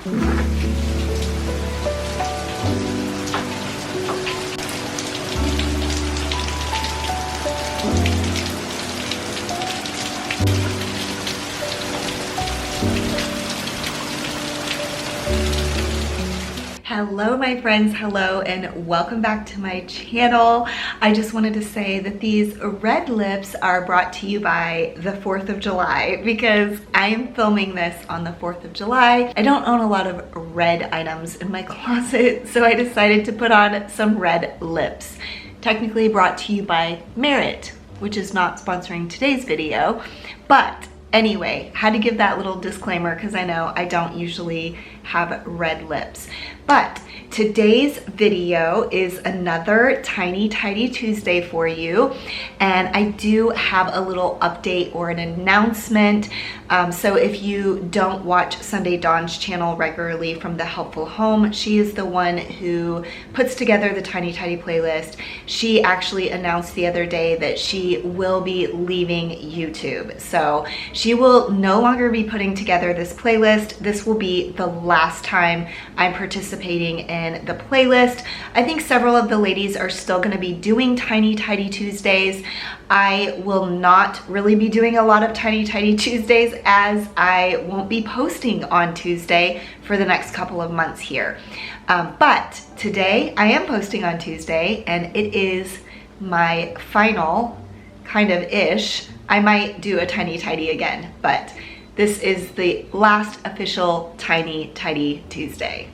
Hello my friends, hello and welcome back to my channel. I just wanted to say that these red lips are brought to you by the 4th of July because I am filming this on the 4th of July. I don't own a lot of red items in my closet, so I decided to put on some red lips. Technically brought to you by Merit, which is not sponsoring today's video, but anyway, had to give that little disclaimer because I know I don't usually have red lips. But today's video is another Tiny Tidy Tuesday for you, and I do have a little update or an announcement. So if you don't watch Sunday Dawn's channel regularly from The Helpful Home, she is the one who puts together the Tiny Tidy playlist. She actually announced the other day that she will be leaving YouTube. So she will no longer be putting together this playlist. This will be the last time I'm participating in the playlist. I think several of the ladies are still going to be doing Tiny Tidy Tuesdays. I will not really be doing a lot of Tiny Tidy Tuesdays as I won't be posting on Tuesday for the next couple of months here. But today I am posting on Tuesday and it is my final kind of ish. I might do a Tiny Tidy again, but this is the last official Tiny Tidy Tuesday.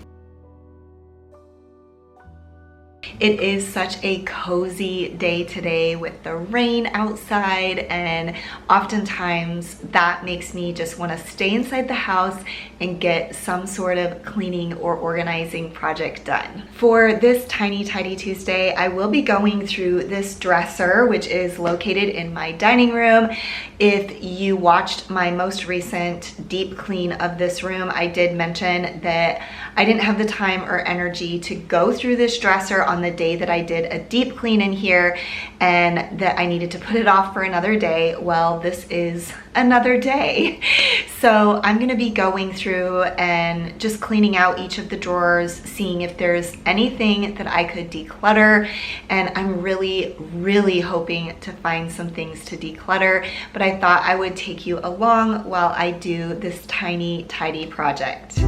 It is such a cozy day today with the rain outside, and oftentimes that makes me just want to stay inside the house and get some sort of cleaning or organizing project done. For this Tiny Tidy Tuesday, I will be going through this dresser, which is located in my dining room. If you watched my most recent deep clean of this room, I did mention that I didn't have the time or energy to go through this dresser on the day that I did a deep clean in here, and that I needed to put it off for another day. Well, this is another day. So I'm gonna be going through and just cleaning out each of the drawers, seeing if there's anything that I could declutter, and I'm really hoping to find some things to declutter, but I thought I would take you along while I do this Tiny Tidy project.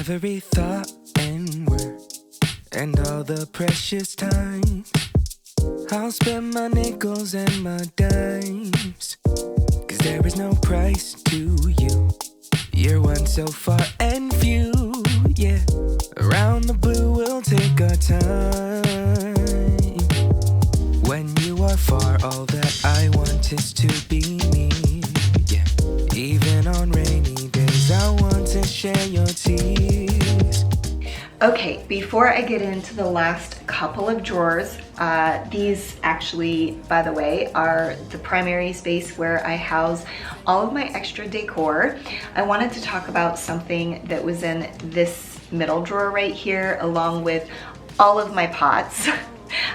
Every thought and word and all the precious time, I'll spend my nickels and my dimes, 'cause there is no price to you. You're one so far and few, yeah. Around the blue we'll take our time. When you are far, all that I want is to be near, yeah. Even on rainy days, I want to share your tears. Okay, before I get into the last couple of drawers, these actually, by the way, are the primary space where I house all of my extra decor. I wanted to talk about something that was in this middle drawer right here, along with all of my pots.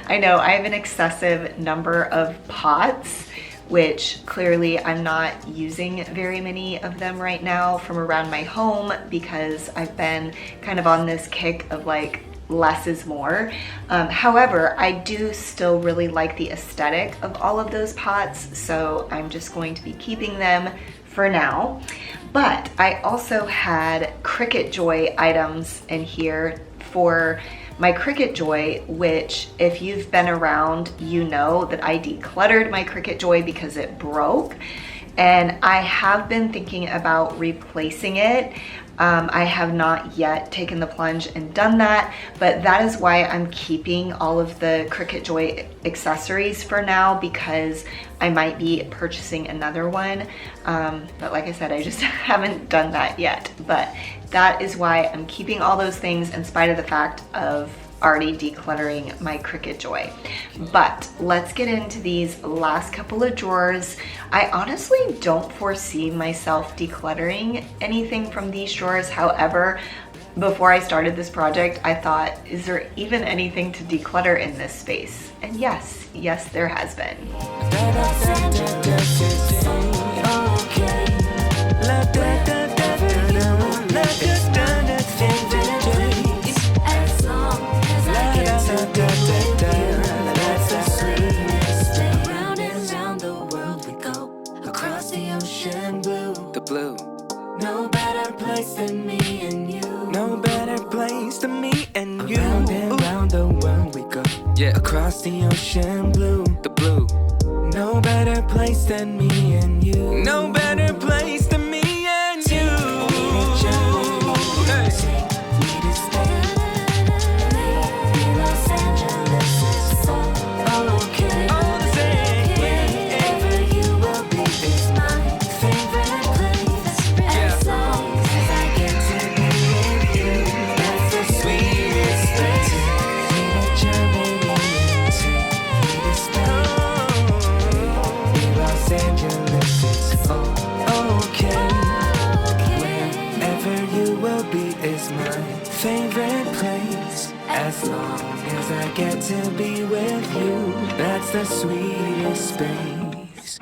I know I have an excessive number of pots, which clearly I'm not using very many of them right now from around my home, because I've been kind of on this kick of like less is more. However, I do still really like the aesthetic of all of those pots, so I'm just going to be keeping them for now. But I also had Cricut Joy items in here for my Cricut Joy, which if you've been around, you know that I decluttered my Cricut Joy because it broke, and I have been thinking about replacing it. I have not yet taken the plunge and done that, but that is why I'm keeping all of the Cricut Joy accessories for now, because I might be purchasing another one. But like I said, I just haven't done that yet. But that is why I'm keeping all those things in spite of the fact of already decluttering my Cricut Joy. But let's get into these last couple of drawers. I honestly don't foresee myself decluttering anything from these drawers. However, before I started this project, I thought, is there even anything to declutter in this space? And yes, there has been. Blue. No better place than me and you. No better place than me and you. Around and round the world we go. Yeah. Across the ocean blue. The blue. No better place than me and you. No better place than me and you. Hey. Favorite place, as long as I get to be with you, that's the sweetest space.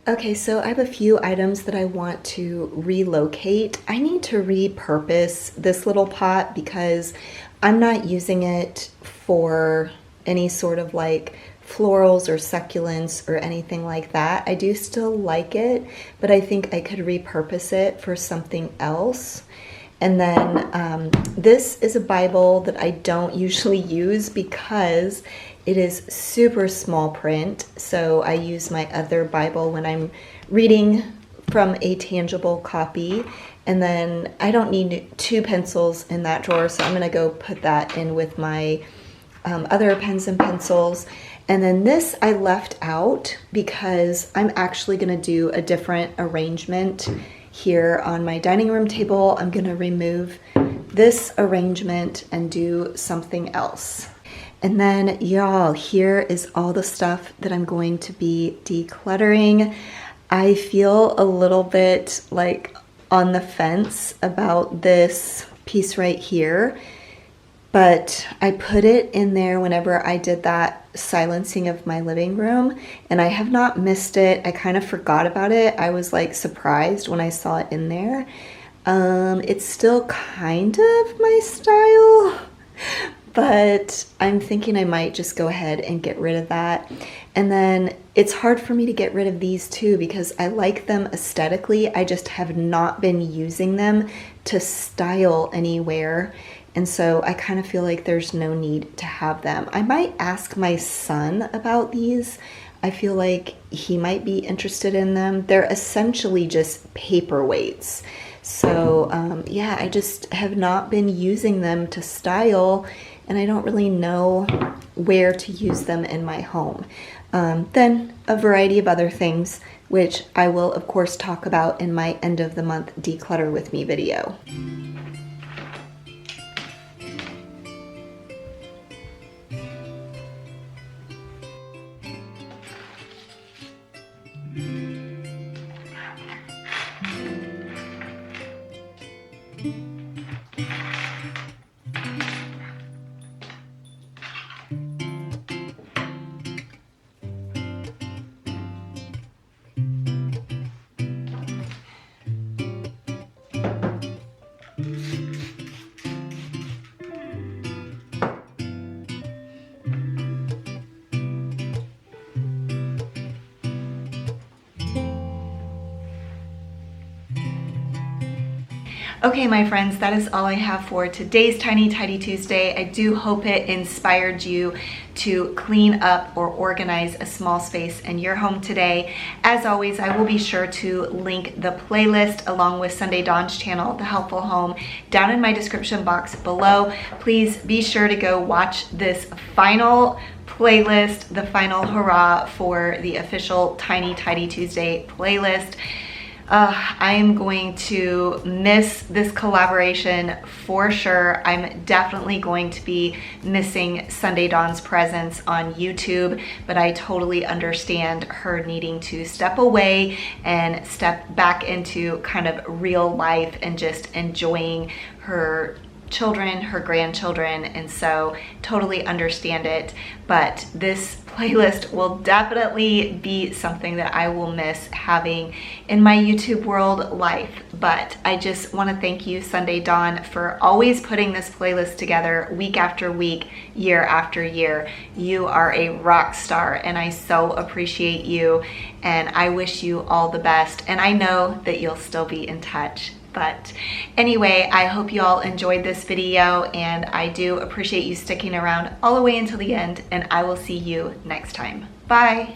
Okay, so I have a few items that I want to relocate. I need to repurpose this little pot because I'm not using it for any sort of like florals or succulents or anything like that. I do still like it, but I think I could repurpose it for something else. And then this is a Bible that I don't usually use because it is super small print. So I use my other Bible when I'm reading from a tangible copy. And then I don't need 2 pencils in that drawer, so I'm gonna go put that in with my other pens and pencils. And then this I left out because I'm actually gonna do a different arrangement here on my dining room table. I'm gonna remove this arrangement and do something else. And then y'all, here is all the stuff that I'm going to be decluttering. I feel a little bit like on the fence about this piece right here, but I put it in there whenever I did that silencing of my living room, and I have not missed it. I kind of forgot about it. I was like surprised when I saw it in there. It's still kind of my style, but I'm thinking I might just go ahead and get rid of that. And then it's hard for me to get rid of these too because I like them aesthetically. I just have not been using them to style anywhere. And so I kind of feel like there's no need to have them. I might ask my son about these. I feel like he might be interested in them. They're essentially just paperweights. So yeah, I just have not been using them to style, and I don't really know where to use them in my home. Then a variety of other things, which I will of course talk about in my end of the month Declutter with Me video. Okay, my friends, that is all I have for today's Tiny Tidy Tuesday. I do hope it inspired you to clean up or organize a small space in your home today. As always, I will be sure to link the playlist along with Sunday Dawn's channel, The Helpful Home, down in my description box below. Please be sure to go watch this final playlist, the final hurrah for the official Tiny Tidy Tuesday playlist. I am going to miss this collaboration for sure. I'm definitely going to be missing Sunday Dawn's presence on YouTube, but I totally understand her needing to step away and step back into kind of real life and just enjoying her children, her grandchildren, and so totally understand it. But this playlist will definitely be something that I will miss having in my YouTube world life. But I just want to thank you, Sunday Dawn, for always putting this playlist together week after week, year after year. You are a rock star, and I so appreciate you, and I wish you all the best, and I know that you'll still be in touch. But anyway, I hope you all enjoyed this video, and I do appreciate you sticking around all the way until the end, and I will see you next time. Bye.